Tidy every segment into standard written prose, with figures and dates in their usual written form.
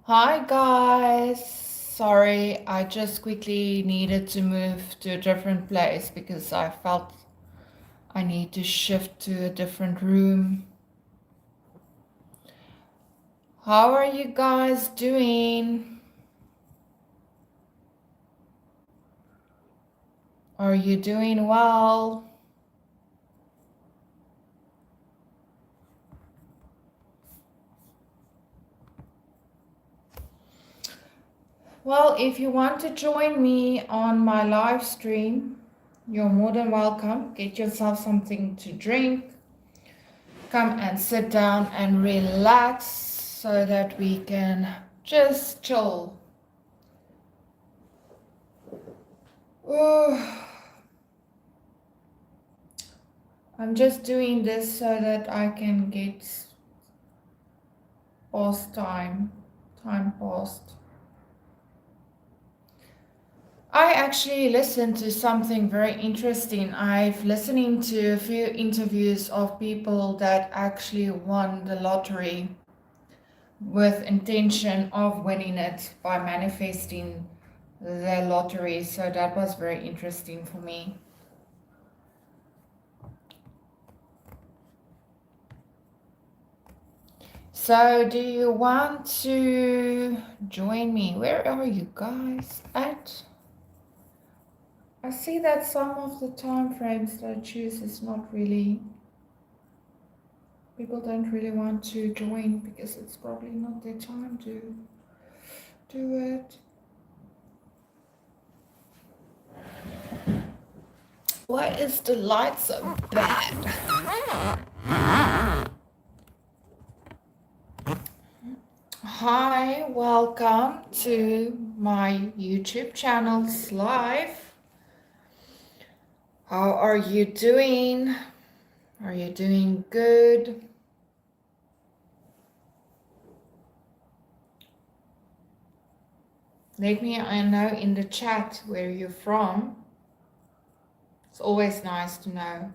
Hi guys, sorry, I just quickly needed to move to a different place because I felt I need to shift to a different room. How are you guys doing? Are you doing well? Well, if you want to join me on my live stream, you're more than welcome. Get yourself something to drink. Come and sit down and relax so that we can just chill. Oh, I'm just doing this so that I can get past time past. I actually listened to something very interesting. I've listening to a few interviews of people that actually won the lottery with intention of winning it by manifesting the lottery. So that was very interesting for me. So do you want to join me? Where are you guys at? I see that some of the time frames that I choose is not really, people don't really want to join because it's probably not their time to do it. Why is the light so bad? Hi, welcome to my YouTube channel's live. How are you doing? Are you doing good? Let me know in the chat where you're from. It's always nice to know.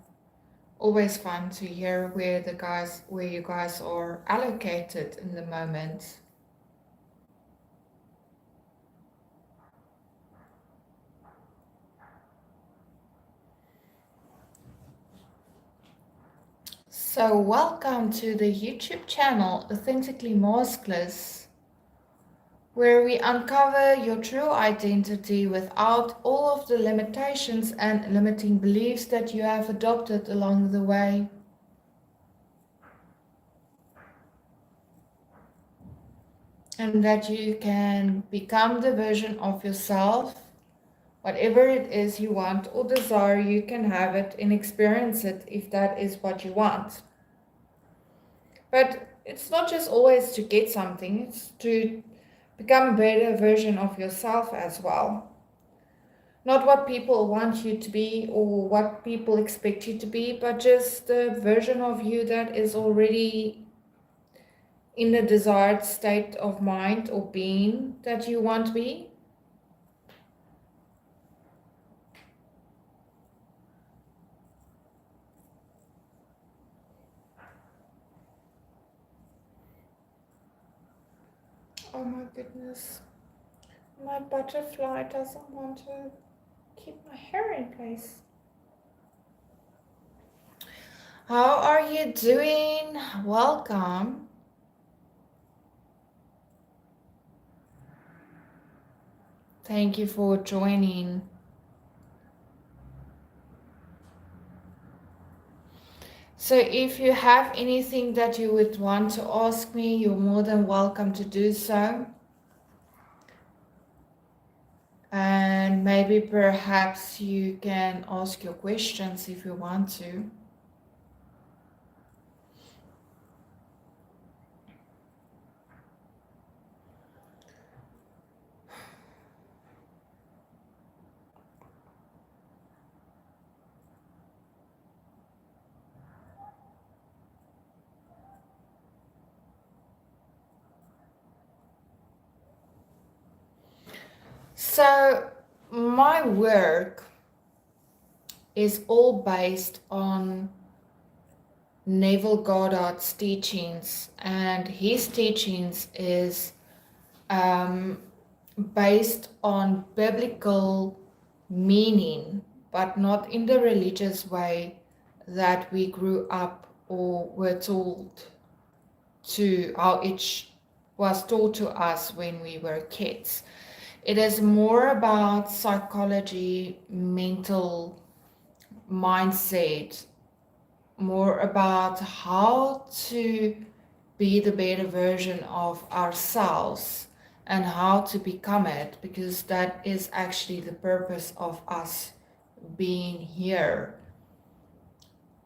Always fun to hear where you guys are allocated in the moment. So welcome to the YouTube channel Authentically Maskless, where we uncover your true identity without all of the limitations and limiting beliefs that you have adopted along the way. And that you can become the version of yourself, whatever it is you want or desire, you can have it and experience it if that is what you want. But it's not just always to get something, it's to become a better version of yourself as well. Not what people want you to be or what people expect you to be, but just the version of you that is already in the desired state of mind or being that you want to be. Oh my goodness. My butterfly doesn't want to keep my hair in place. How are you doing? Welcome. Thank you for joining. So if you have anything that you would want to ask me, you're more than welcome to do so. And maybe perhaps you can ask your questions if you want to. So my work is all based on Neville Goddard's teachings, and his teachings is based on biblical meaning, but not in the religious way that we grew up or were told to, how it was taught to us when we were kids. It is more about psychology, mental mindset, more about how to be the better version of ourselves and how to become it, because that is actually the purpose of us being here.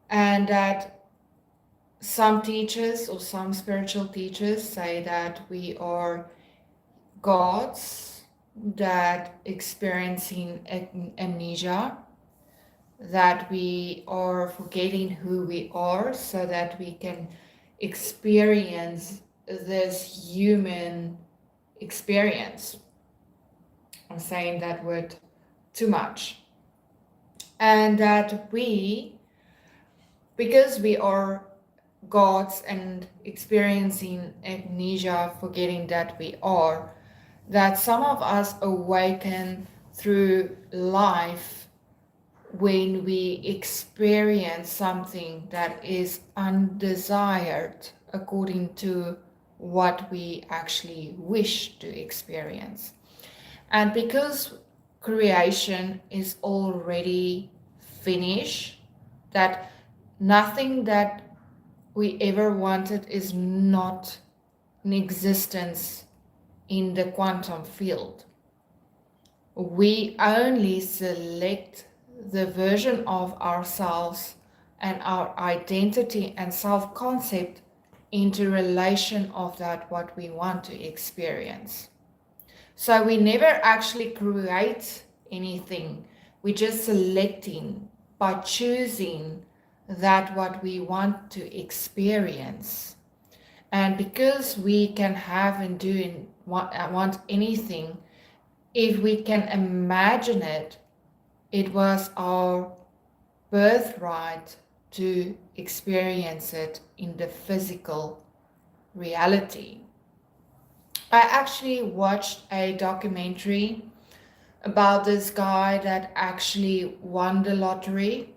And that some teachers or some spiritual teachers say that we are gods that experiencing amnesia, that we are forgetting who we are so that we can experience this human experience. I'm saying that word too much. And that we, because we are gods and experiencing amnesia, forgetting that we are, that some of us awaken through life when we experience something that is undesired according to what we actually wish to experience. And because creation is already finished, that nothing that we ever wanted is not in existence in the quantum field. We only select the version of ourselves and our identity and self-concept into relation of that what we want to experience. So we never actually create anything. We're just selecting by choosing that what we want to experience. And because we can have and do and want anything, if we can imagine it, it was our birthright to experience it in the physical reality. I actually watched a documentary about this guy that actually won the lottery.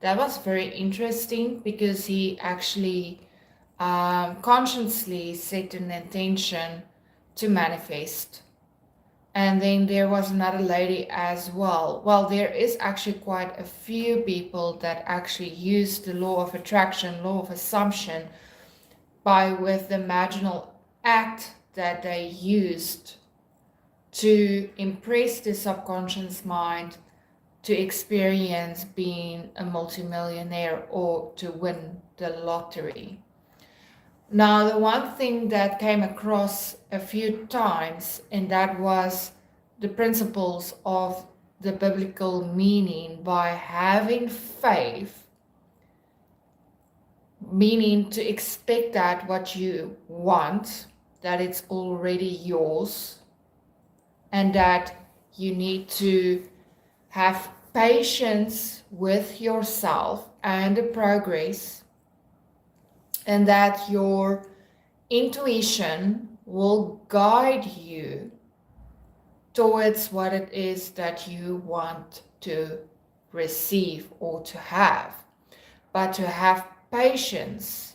That was very interesting because he actually consciously set an intention to manifest. And then there was another lady as well. Well, there is actually quite a few people that actually use the law of attraction, law of assumption, by with the imaginal act that they used to impress the subconscious mind to experience being a multimillionaire or to win the lottery. Now, the one thing that came across a few times, and that was the principles of the biblical meaning by having faith, meaning to expect that what you want, that it's already yours, and that you need to have patience with yourself and the progress, and that your intuition will guide you towards what it is that you want to receive or to have. But to have patience,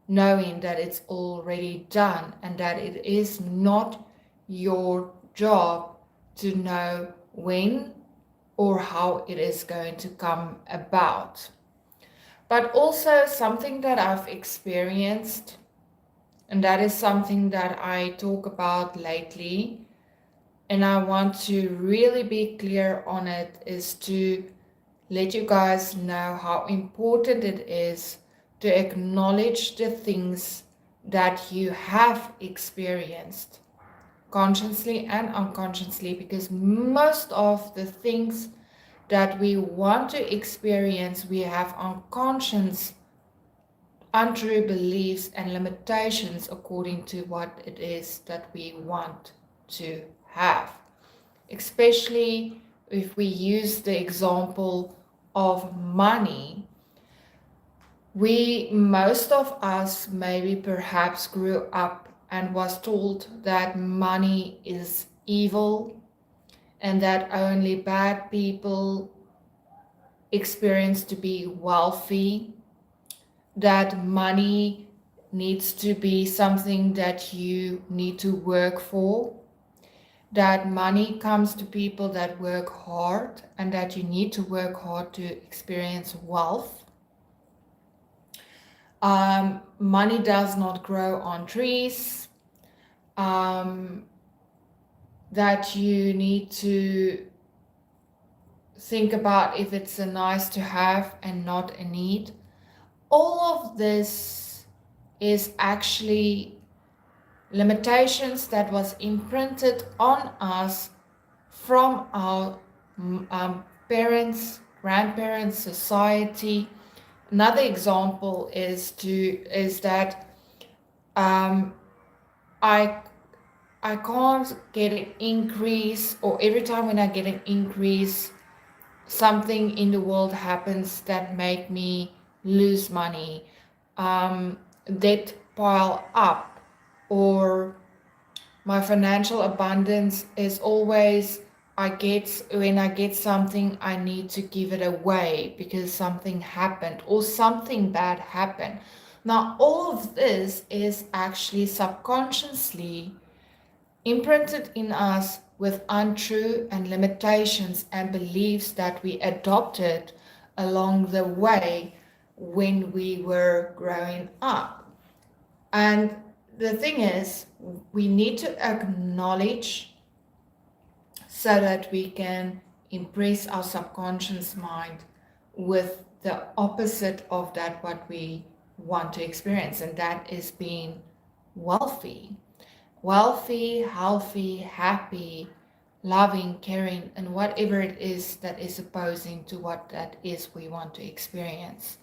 knowing that it's already done and that it is not your job to know when or how it is going to come about. But also something that I've experienced, and that is something that I talk about lately, and I want to really be clear on it, is to let you guys know how important it is to acknowledge the things that you have experienced consciously and unconsciously, because most of the things that we want to experience, we have unconscious, untrue beliefs and limitations according to what it is that we want to have. Especially if we use the example of money, Most of us maybe perhaps grew up and was told that money is evil and that only bad people experience to be wealthy, that money needs to be something that you need to work for, that money comes to people that work hard, and that you need to work hard to experience wealth. Money does not grow on trees, um, that you need to think about if it's a nice to have and not a need. All of this is actually limitations that was imprinted on us from our parents, grandparents, society. Another example is that um, I I can't get an increase, or every time when I get an increase, something in the world happens that make me lose money, debt pile up, or my financial abundance is always when I get something, I need to give it away because something happened or something bad happened. Now, all of this is actually subconsciously imprinted in us with untrue and limitations and beliefs that we adopted along the way when we were growing up. And the thing is, we need to acknowledge so that we can impress our subconscious mind with the opposite of that what we want to experience, and that is being wealthy. Wealthy, healthy, happy, loving, caring, and whatever it is that is opposing to what that is we want to experience.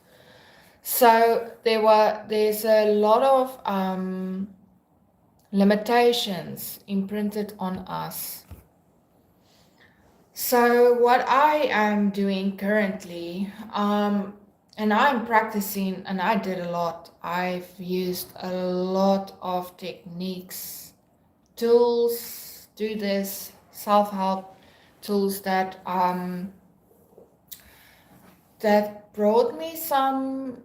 So there's a lot of limitations imprinted on us. So what I am doing currently, and I'm practicing, and I did a lot. I've used a lot of techniques, tools, do this, self-help tools that brought me some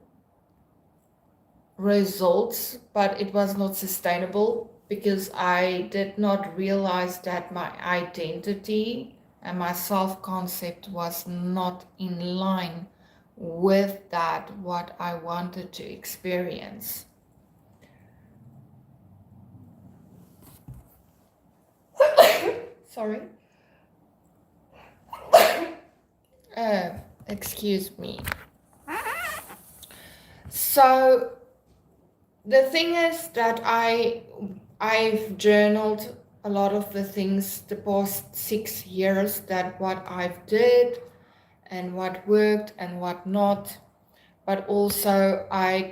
results, but it was not sustainable because I did not realize that my identity and my self-concept was not in line with that what I wanted to experience. Sorry. Excuse me. So the thing is that I've journaled a lot of the things the past 6 years, that what I've did and what worked and what not. But also I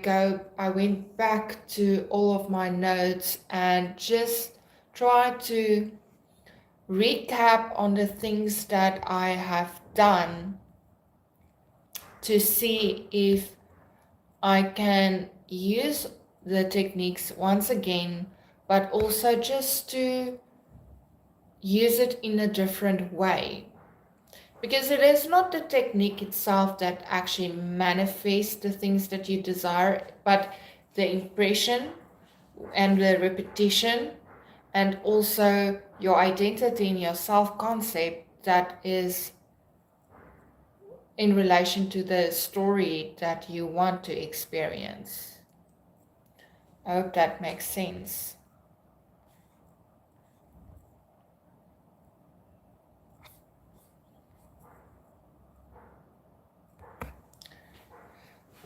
went back to all of my notes and just tried to recap on the things that I have done to see if I can use the techniques once again, but also just to use it in a different way. Because it is not the technique itself that actually manifests the things that you desire, but the impression and the repetition, and also your identity and your self-concept that is in relation to the story that you want to experience. I hope that makes sense.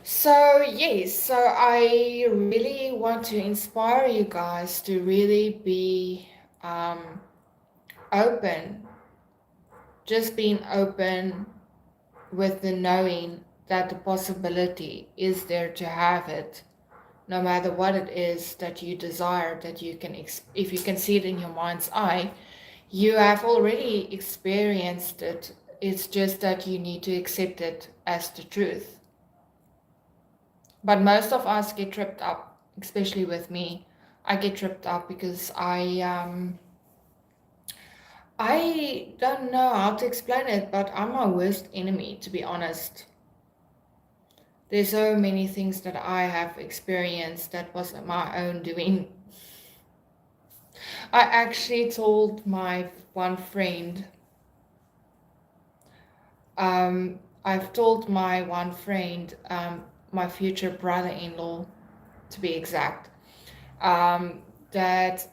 So yes, so I really want to inspire you guys to really be open, just being open with the knowing that the possibility is there to have it, no matter what it is that you desire, that you can, if you can see it in your mind's eye, you have already experienced it. It's just that you need to accept it as the truth. But most of us get tripped up, especially with me. I get tripped up because I don't know how to explain it, but I'm my worst enemy, to be honest. There's so many things that I have experienced that was my own doing. I actually told my one friend, I've told my one friend, my future brother-in-law, to be exact, that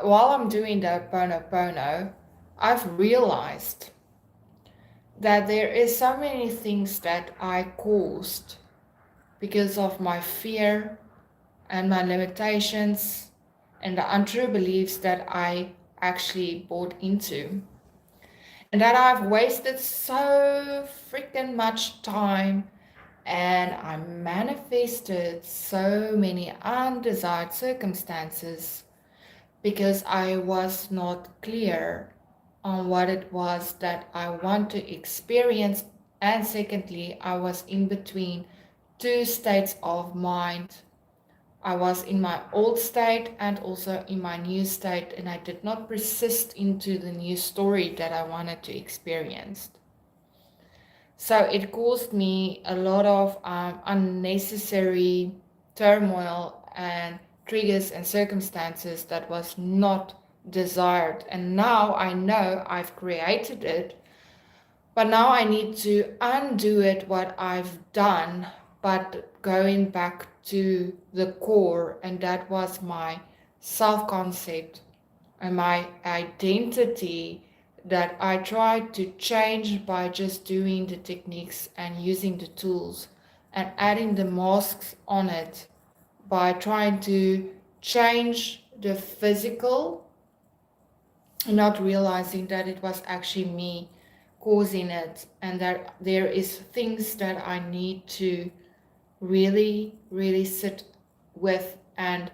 while I'm doing the Pono, I've realized that there is so many things that I caused because of my fear and my limitations and the untrue beliefs that I actually bought into. And that I've wasted so freaking much time and I manifested so many undesired circumstances because I was not clear on what it was that I want to experience. And secondly, I was in between two states of mind. I was in my old state and also in my new state, and I did not persist into the new story that I wanted to experience. So it caused me a lot of unnecessary turmoil and triggers and circumstances that was not desired. And now I know I've created it, but now I need to undo it, what I've done, but going back to the core, and that was my self concept and my identity that I tried to change by just doing the techniques and using the tools and adding the masks on it by trying to change the physical, not realizing that it was actually me causing it, and that there is things that I need to really sit with and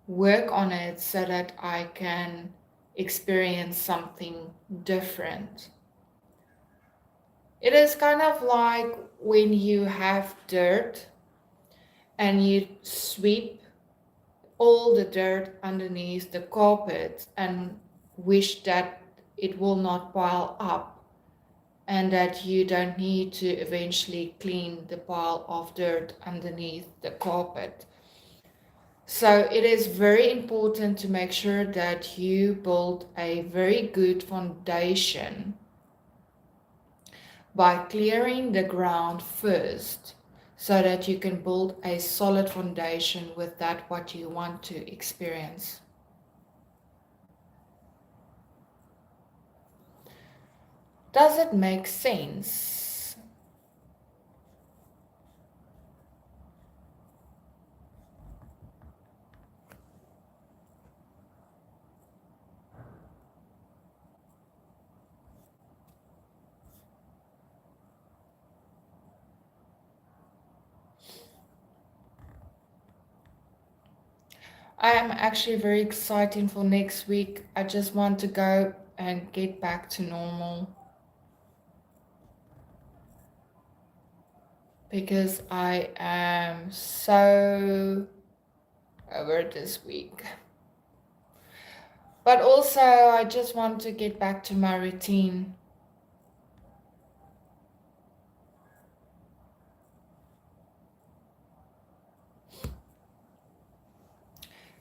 work on it so that I can experience something different. It is kind of like when you have dirt and you sweep all the dirt underneath the carpet and wish that it will not pile up and that you don't need to eventually clean the pile of dirt underneath the carpet. So it is very important to make sure that you build a very good foundation by clearing the ground first so that you can build a solid foundation with that what you want to experience. Does it make sense? I am actually very excited for next week. I just want to go and get back to normal because I am so over this week. But also, I just want to get back to my routine.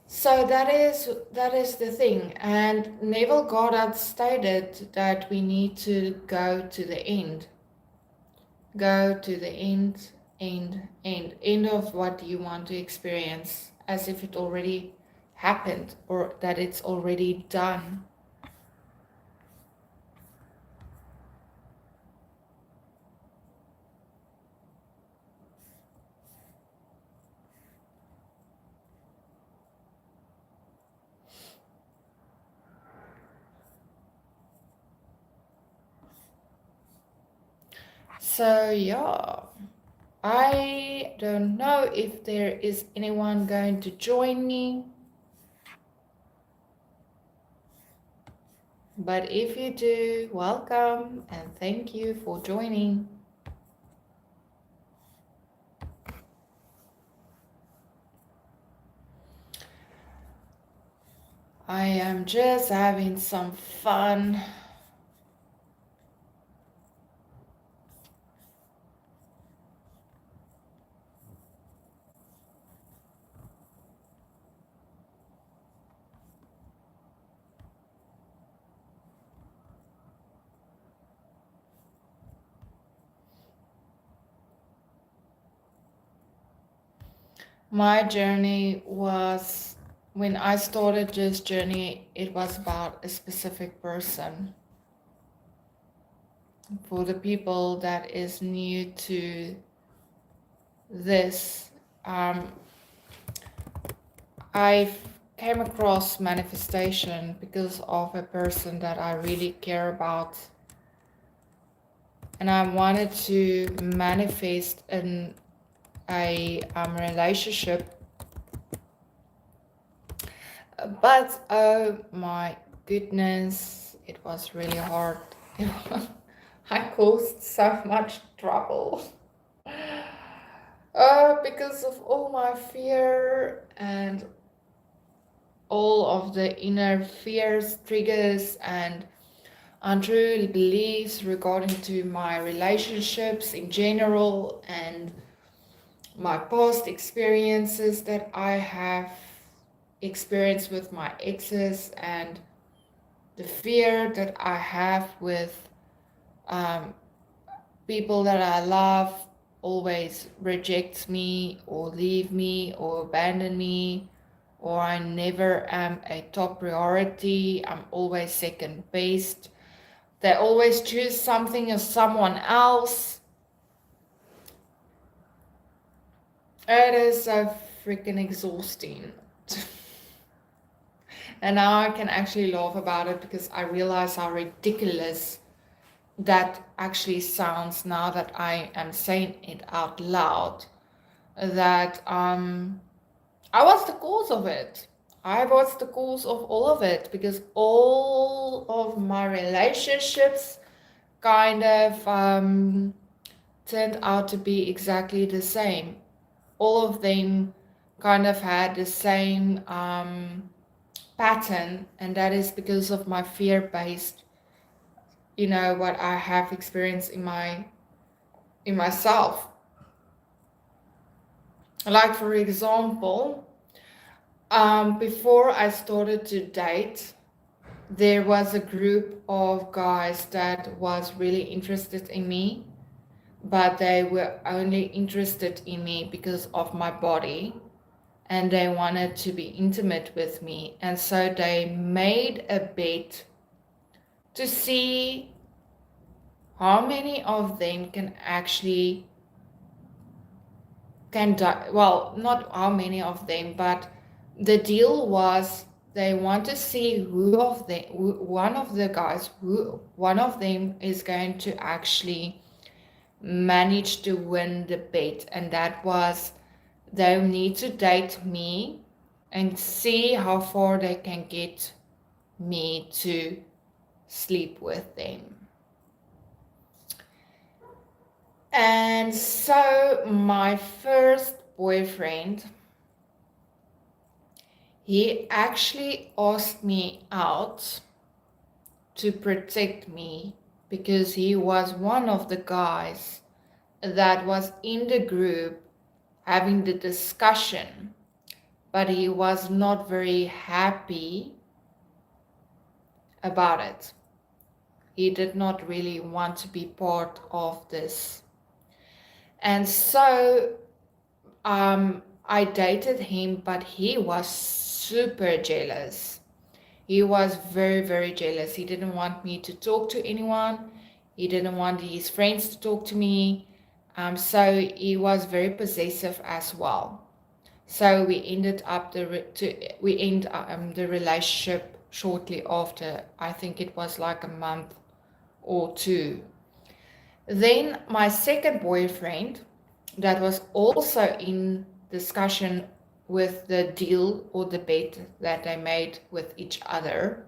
So that is the thing. And Neville Goddard stated that we need to go to the end. Go to the end of what you want to experience, as if it already happened or that it's already done. So yeah, I don't know if there is anyone going to join me, but if you do, welcome and thank you for joining. I am just having some fun. My journey was, when I started this journey, it was about a specific person. For the people that is new to this, um, I came across manifestation because of a person that I really care about, and I wanted to manifest in a relationship. But oh my goodness, it was really hard. I caused so much trouble. Because of all my fear and all of the inner fears, triggers, and untrue beliefs regarding to my relationships in general, and my past experiences that I have experienced with my exes, and the fear that I have with um, people that I love always reject me or leave me or abandon me, or I never am a top priority. I'm always second best. They always choose something or someone else. It is so freaking exhausting. And now I can actually laugh about it because I realize how ridiculous that actually sounds now that I am saying it out loud. That I was the cause of it. I was the cause of all of it because all of my relationships kind of turned out to be exactly the same. All of them kind of had the same pattern, and that is because of my fear-based, what I have experienced in myself. Like for example, before I started to date, there was a group of guys that was really interested in me, but they were only interested in me because of my body, and they wanted to be intimate with me, and so they made a bet to see how many of them can die. Well, not how many of them, but the deal was they want to see one of the guys, who one of them is going to actually manage to win the bet, and that was they need to date me and see how far they can get me to sleep with them. And so my first boyfriend, he actually asked me out to protect me because he was one of the guys that was in the group having the discussion, but he was not very happy about it. He did not really want to be part of this. And so I dated him, but he was super jealous. He was very, very jealous. He didn't want me to talk to anyone. He didn't want his friends to talk to me. So he was very possessive as well. So we ended up the relationship shortly after. I think it was like a month or two. Then my second boyfriend, that was also in discussion with the deal or the bet that they made with each other.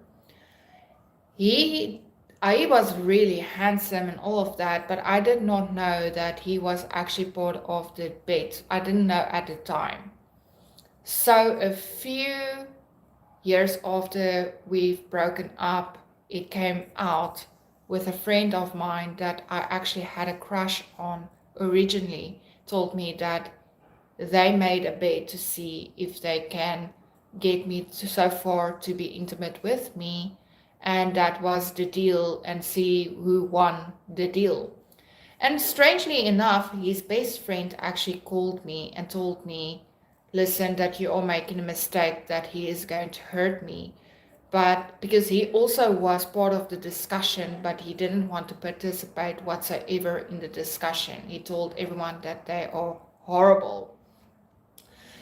He he was really handsome and all of that, but I did not know that he was actually part of the bet. I didn't know at the time. So a few Years after we've broken up, it came out with a friend of mine that I actually had a crush on originally, told me that they made a bet to see if they can get me to so far to be intimate with me, and that was the deal, and see who won the deal. And strangely enough, his best friend actually called me and told me, listen, that you are making a mistake, that he is going to hurt me. But because he also was part of the discussion, but he didn't want to participate whatsoever in the discussion. He told everyone that they are horrible.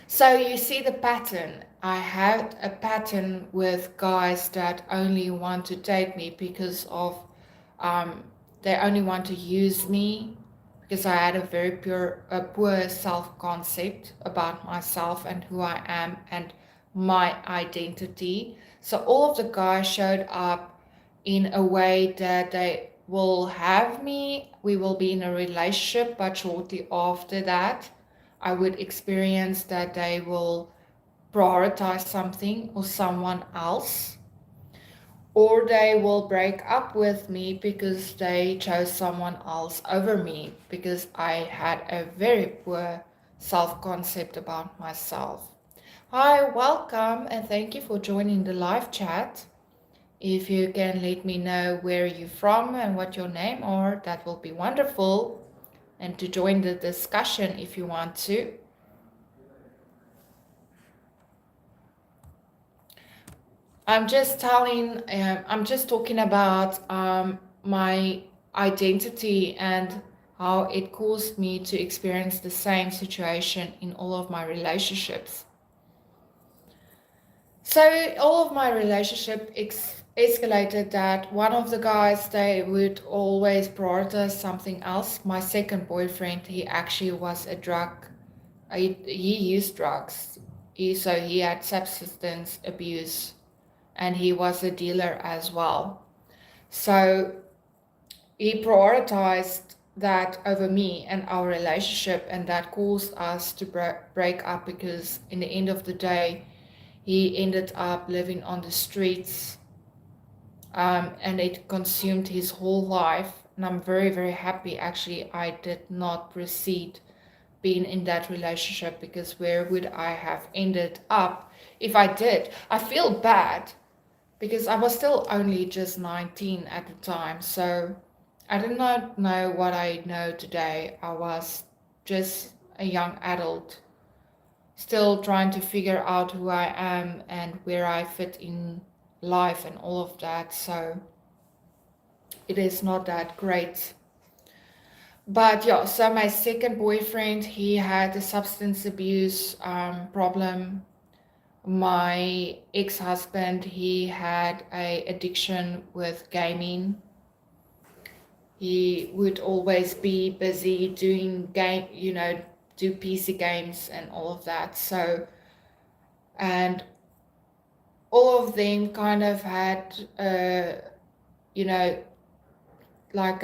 So you see the pattern. I had a pattern with guys that only want to date me because of, um, they only want to use me, because I had a poor self-concept about myself and who I am and my identity. So all of the guys showed up in a way that they will have me, we will be in a relationship, but shortly after that, I would experience that they will prioritize something or someone else, or they will break up with me because they chose someone else over me, because I had a very poor self concept about myself. Hi, welcome, and thank you for joining the live chat. If you can let me know where you're from and what your name are, that will be wonderful. And to join the discussion if you want to. I'm just talking about my identity and how it caused me to experience the same situation in all of my relationships. So all of my relationship escalated that one of the guys, they would always prioritize something else. My second boyfriend, he actually was a drug, he used drugs. So he had substance abuse, and he was a dealer as well. So he prioritized that over me and our relationship, and that caused us to break up, because in the end of the day, he ended up living on the streets, and it consumed his whole life. And I'm very, very happy actually I did not proceed being in that relationship, because where would I have ended up if I did? I feel bad because I was still only just 19 at the time. So I did not know what I know today. I was just a young adult, still trying to figure out who I am and where I fit in life and all of that. So it is not that great. But yeah, so my second boyfriend, he had a substance abuse problem. My ex-husband, he had a addiction with gaming. He would always be busy doing do PC games and all of that. So, and all of them kind of had, you know, like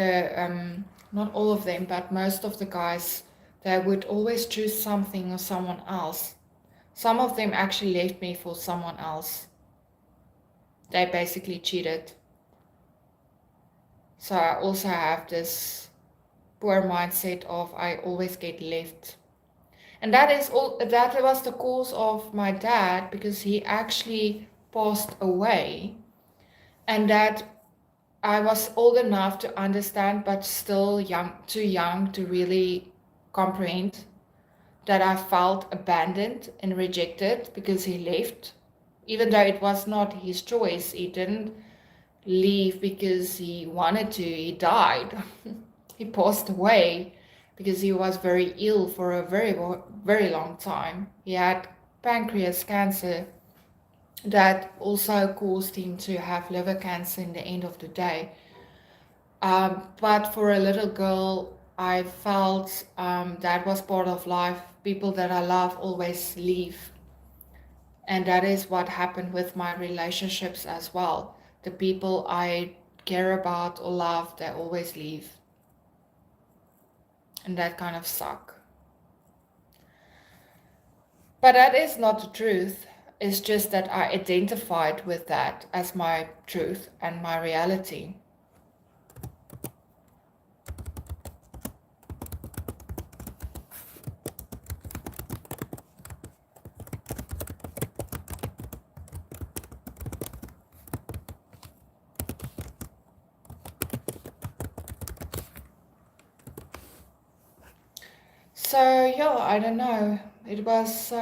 not all of them, but most of the guys, they would always choose something or someone else. Some of them actually left me for someone else. They basically cheated. So I also have this poor mindset of I always get left. And that was the cause of my dad, because he actually passed away, and that I was old enough to understand, but still too young to really comprehend that I felt abandoned and rejected because he left. Even though it was not his choice, he didn't leave because he wanted to, he died. He passed away because he was very ill for a very, very long time. He had pancreas cancer that also caused him to have liver cancer in the end of the day. But for a little girl, I felt that was part of life. People that I love always leave. And that is what happened with my relationships as well. The people I care about or love, they always leave. And that kind of suck. But that is not the truth. It's just that I identified with that as my truth and my reality. So yeah, I don't know. It was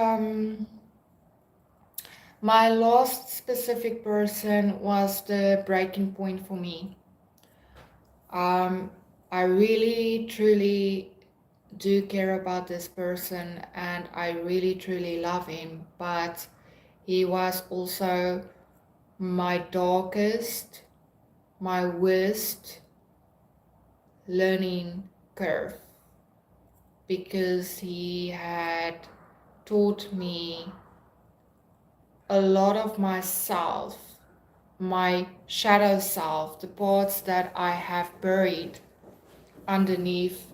my last specific person was the breaking point for me. I really truly do care about this person and I really truly love him, but he was also my darkest, my worst learning curve because he had taught me a lot of myself, my shadow self, the parts that I have buried underneath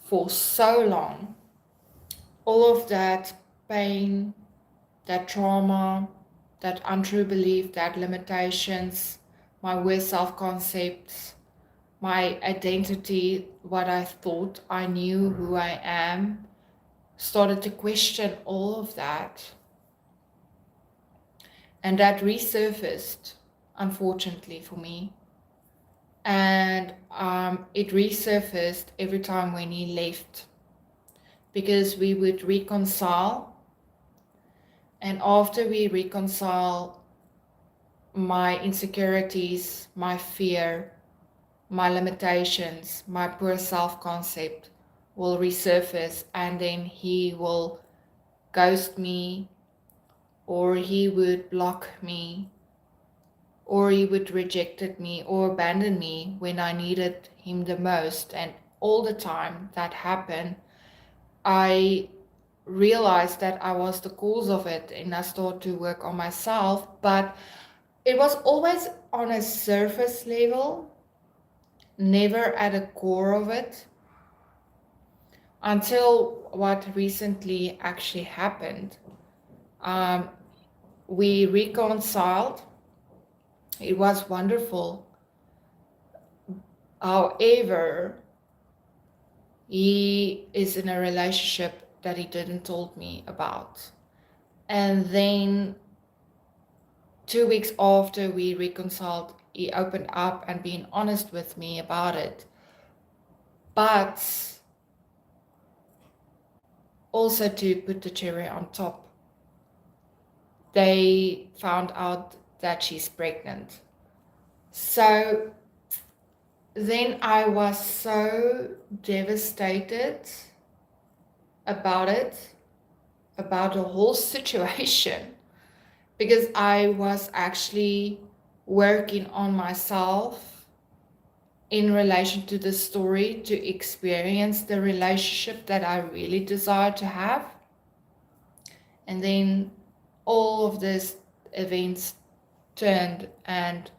for so long. All of that pain, that trauma, that untrue belief, that limitations, my worst self-concepts, my identity, what I thought I knew who I am, started to question all of that. And that resurfaced, unfortunately for me. And it resurfaced every time when he left because we would reconcile. And after we reconcile, my insecurities, my fear, my limitations, my poor self-concept will resurface, and then he will ghost me, or he would block me, or he would rejected me or abandon me when I needed him the most. And all the time that happened, I realized that I was the cause of it, and I started to work on myself. But it was always on a surface level, never at the core of it, until what recently actually happened. Um, we reconciled. It was wonderful. However, he is in a relationship that he didn't told me about. And then 2 weeks after we reconciled, he opened up and being honest with me about it. But also, to put the cherry on top, they found out that she's pregnant. So then I was so devastated about it, about the whole situation, because I was actually working on myself in relation to the story to experience the relationship that I really desire to have. And then all of these events turned and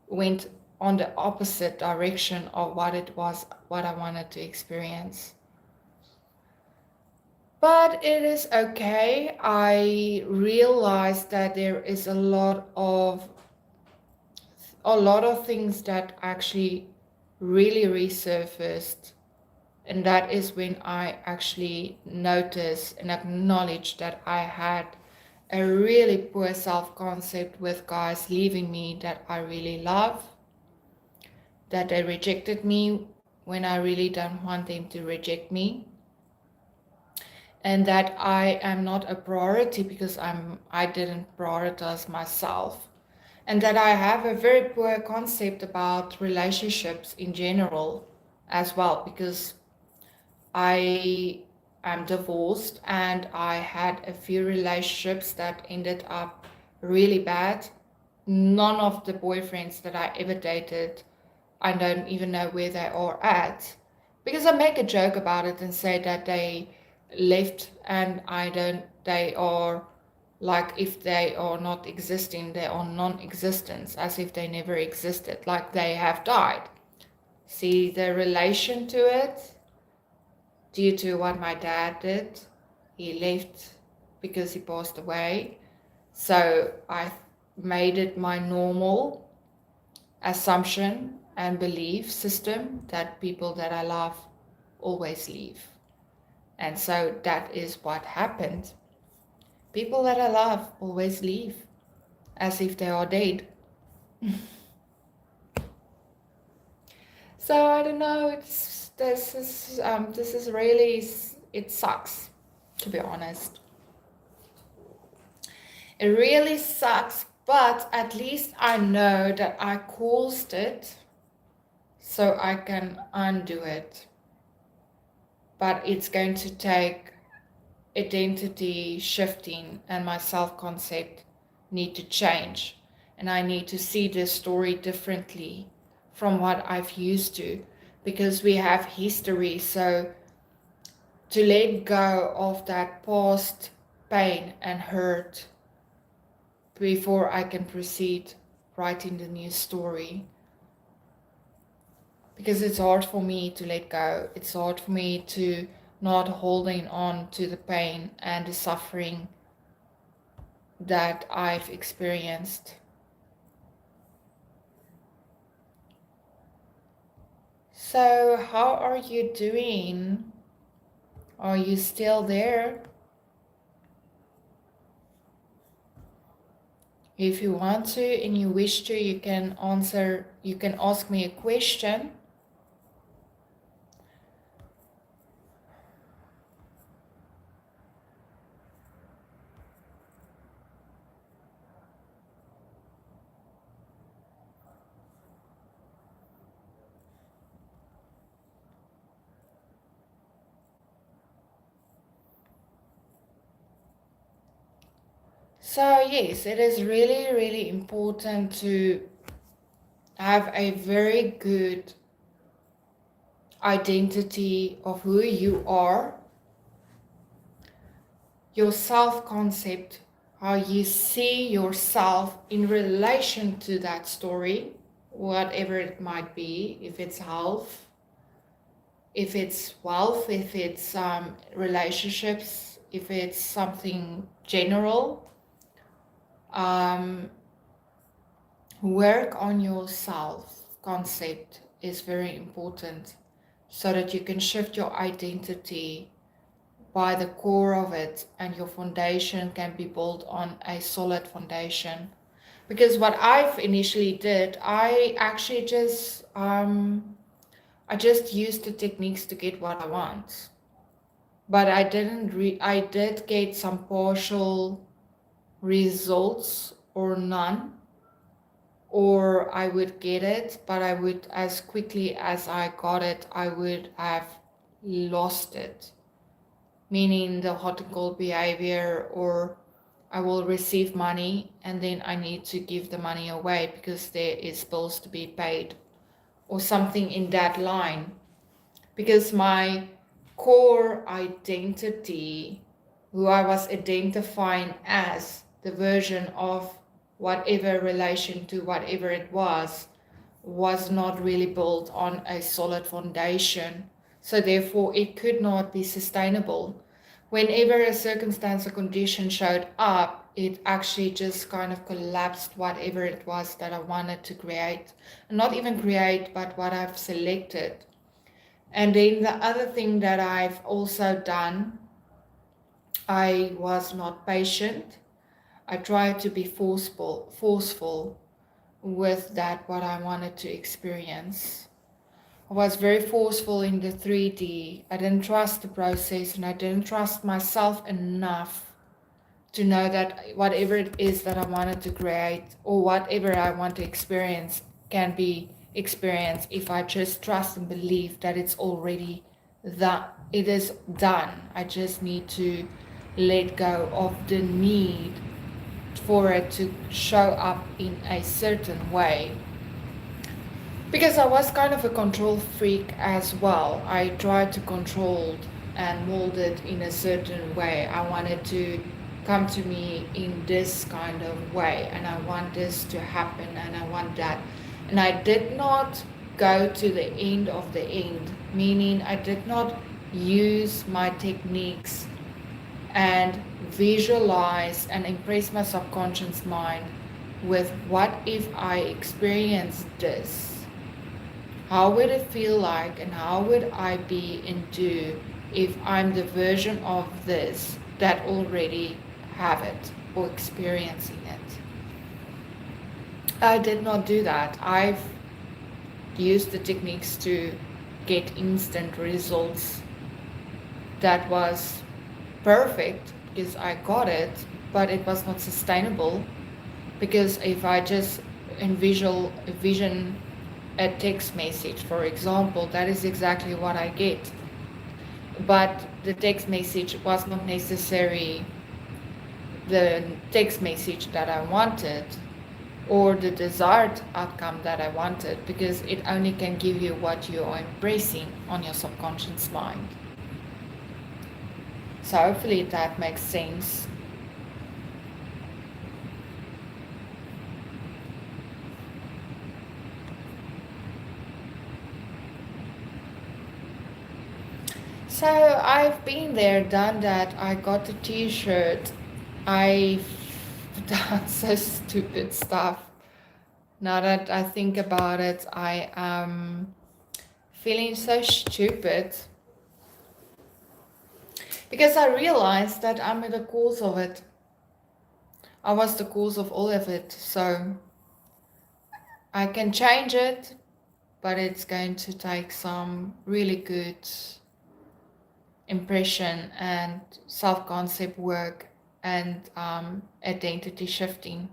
went on the opposite direction of what it was, what I wanted to experience. But it is okay. I realized that there is a lot of things that actually really resurfaced. And that is when I actually noticed and acknowledged that I had a really poor self-concept with guys leaving me that I really love, that they rejected me when I really don't want them to reject me, and that I am not a priority because I didn't prioritize myself, and that I have a very poor concept about relationships in general as well, because I am divorced and I had a few relationships that ended up really bad. None of the boyfriends that I ever dated, I don't even know where they are at, because I make a joke about it and say that they left and they are like, if they are not existing, they are non-existent, as if they never existed, like they have died. See the relation to it? Due to what my dad did, he left because he passed away. So I made it my normal assumption and belief system that people that I love always leave. And so that is what happened. People that I love always leave as if they are dead. So I don't know. This is really, it sucks, to be honest. It really sucks, but at least I know that I caused it, so I can undo it. But it's going to take identity shifting, and my self-concept need to change, and I need to see this story differently from what I've used to, because we have history. So to let go of that past pain and hurt before I can proceed writing the new story, because it's hard for me to let go. It's hard for me to not holding on to the pain and the suffering that I've experienced. So, how are you doing? Are you still there? If you want to and you wish to, you can ask me a question. So, yes, it is really, really important to have a very good identity of who you are, your self-concept, how you see yourself in relation to that story, whatever it might be, if it's health, if it's wealth, if it's relationships, if it's something general. Work on your self-concept is very important so that you can shift your identity by the core of it, and your foundation can be built on a solid foundation. Because what I've initially did, I actually just I just used the techniques to get what I want, but I did get some partial results or none, or I would get it, but I would, as quickly as I got it, I would have lost it, meaning the hot and cold behavior, or I will receive money and then I need to give the money away because there is bills to be paid or something in that line. Because my core identity, who I was identifying as the version of whatever relation to whatever it was not really built on a solid foundation. So therefore it could not be sustainable. Whenever a circumstance or condition showed up, it actually just kind of collapsed whatever it was that I wanted to create. And not even create, but what I've selected. And then the other thing that I've also done, I was not patient. I tried to be forceful with that what I wanted to experience. I was very forceful in the 3D. I didn't trust the process, and I didn't trust myself enough to know that whatever it is that I wanted to create or whatever I want to experience can be experienced if I just trust and believe that it's already that it is done. I just need to let go of the need for it to show up in a certain way. Because I was kind of a control freak as well. I tried to control and mold it in a certain way. I wanted to come to me in this kind of way, and I want this to happen, and I want that. And I did not go to the end of the end, meaning I did not use my techniques and visualize and impress my subconscious mind with what if I experienced this? How would it feel like, and how would I be into if I'm the version of this that already have it or experiencing it? I did not do that. I've used the techniques to get instant results. That was perfect because I got it, but it was not sustainable, because if I just envision a text message, for example, that is exactly what I get. But the text message was not necessarily the text message that I wanted or the desired outcome that I wanted, because it only can give you what you are impressing on your subconscious mind. So hopefully that makes sense. So I've been there, done that. I got a t-shirt. I've done so stupid stuff. Now that I think about it, I am feeling so stupid because I realized that I'm the cause of it. I was the cause of all of it. So I can change it, but it's going to take some really good impression and self-concept work and identity shifting.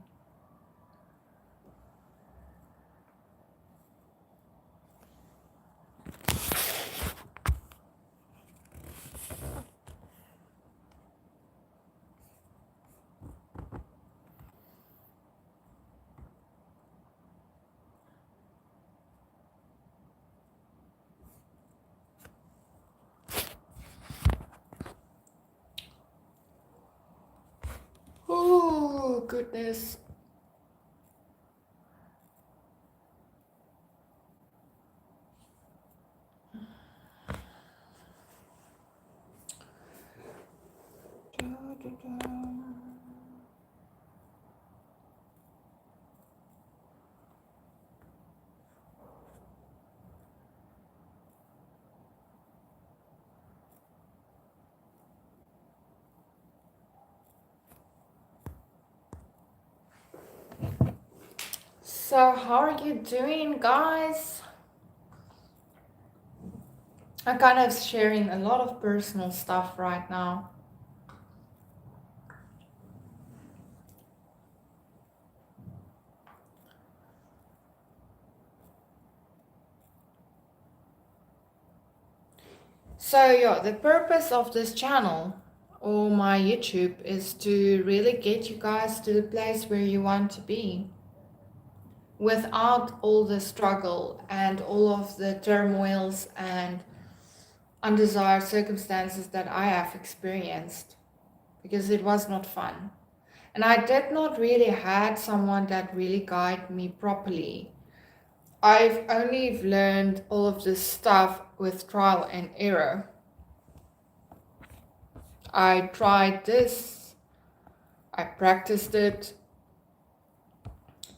Oh, goodness. So, how are you doing, guys? I'm kind of sharing a lot of personal stuff right now. So, yeah, the purpose of this channel or my YouTube is to really get you guys to the place where you want to be without all the struggle and all of the turmoils and undesired circumstances that I have experienced, because it was not fun. And I did not really had someone that really guided me properly. I've only learned all of this stuff with trial and error. I tried this, I practiced it,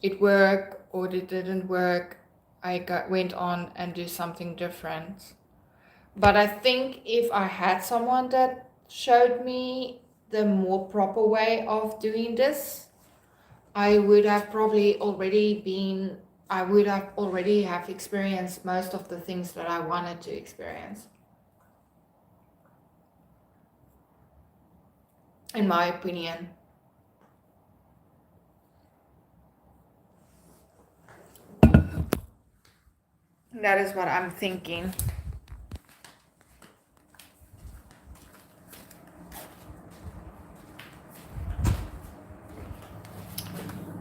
it worked or it didn't work, went on and do something different. But I think if I had someone that showed me the more proper way of doing this, I would have probably already been, I would have already have experienced most of the things that I wanted to experience, in my opinion. That is what I'm thinking.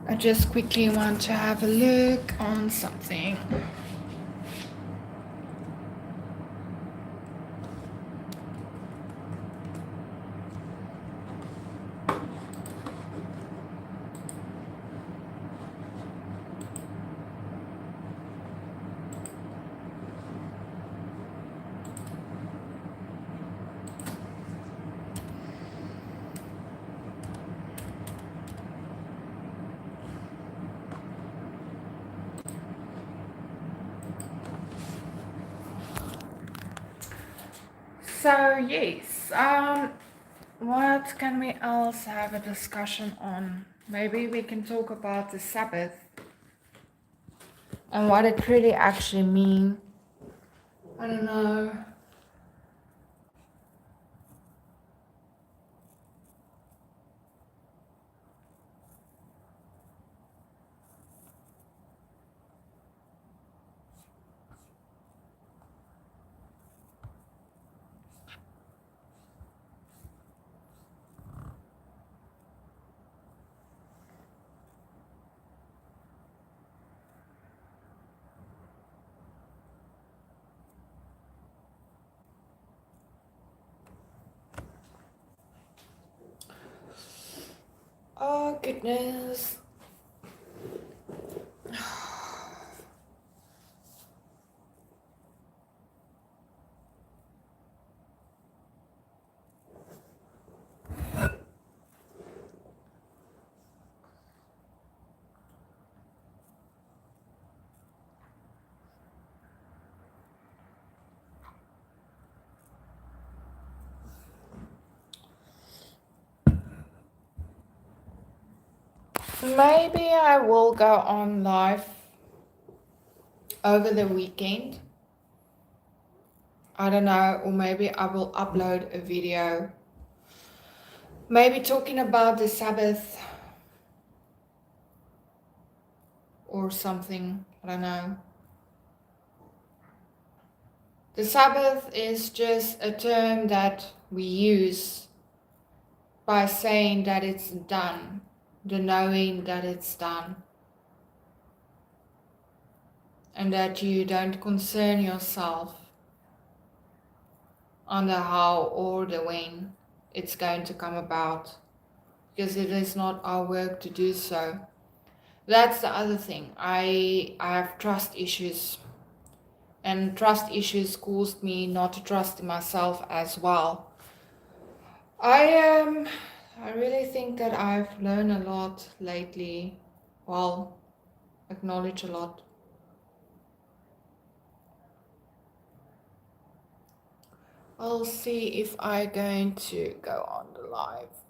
I just quickly want to have a look on something. So yes, what can we else have a discussion on? Maybe we can talk about the Sabbath and what it really actually means. I don't know. Oh goodness. Maybe I will go on live over the weekend. I don't know, or maybe I will upload a video. Maybe talking about the Sabbath or something. I don't know. The Sabbath is just a term that we use by saying that it's done, the knowing that it's done, and that you don't concern yourself on the how or the when it's going to come about, because it is not our work to do so. That's the other thing. I have trust issues, and trust issues caused me not to trust in myself as well. I I really think that I've learned a lot lately. Well, acknowledge a lot. I'll see if I'm going to go on the live.